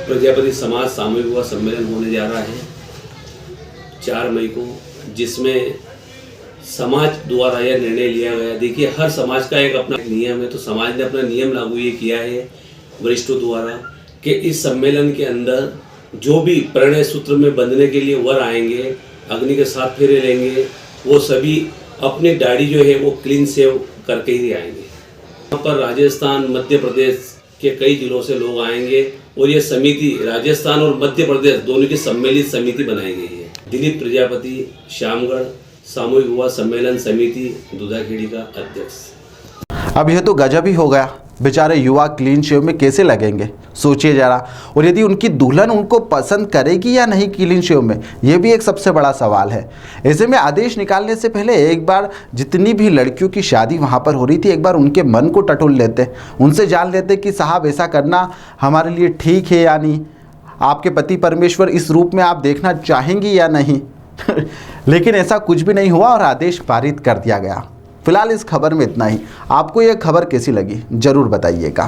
प्रजापति समाज सामूहिक विवाह सम्मेलन होने जा रहा है 4 मई को, जिसमें समाज द्वारा यह निर्णय लिया गया। देखिए, हर समाज का एक अपना नियम है, तो समाज ने अपना नियम लागू ये किया है वरिष्ठों द्वारा कि इस सम्मेलन के अंदर जो भी परिणय सूत्र में बंधने के लिए वर आएंगे, अग्नि के साथ फेरे लेंगे, वो सभी अपनी दाढ़ी जो है वो क्लीन सेव करके ही आएंगे। यहाँ पर राजस्थान, मध्य प्रदेश के कई जिलों से लोग आएंगे और ये समिति राजस्थान और मध्य प्रदेश दोनों की सम्मिलित समिति बनाई गई है। दिलीप प्रजापति, श्यामगढ़ सामूहिक विवाह सम्मेलन समिति दूधाखेड़ी का अध्यक्ष। अब यह तो गजब ही हो गया। बेचारे युवा क्लीन शेव में कैसे लगेंगे, सोचिए जरा। और यदि उनकी दुल्हन उनको पसंद करेगी या नहीं क्लीन शेव में, यह भी एक सबसे बड़ा सवाल है। ऐसे में आदेश निकालने से पहले एक बार जितनी भी लड़कियों की शादी वहाँ पर हो रही थी, एक बार उनके मन को टटोल लेते, उनसे जान लेते कि साहब ऐसा करना हमारे लिए ठीक है या नहीं, आपके पति परमेश्वर इस रूप में आप देखना चाहेंगी या नहीं। लेकिन ऐसा कुछ भी नहीं हुआ और आदेश पारित कर दिया गया। फिलहाल इस खबर में इतना ही। आपको यह खबर कैसी लगी ज़रूर बताइएगा।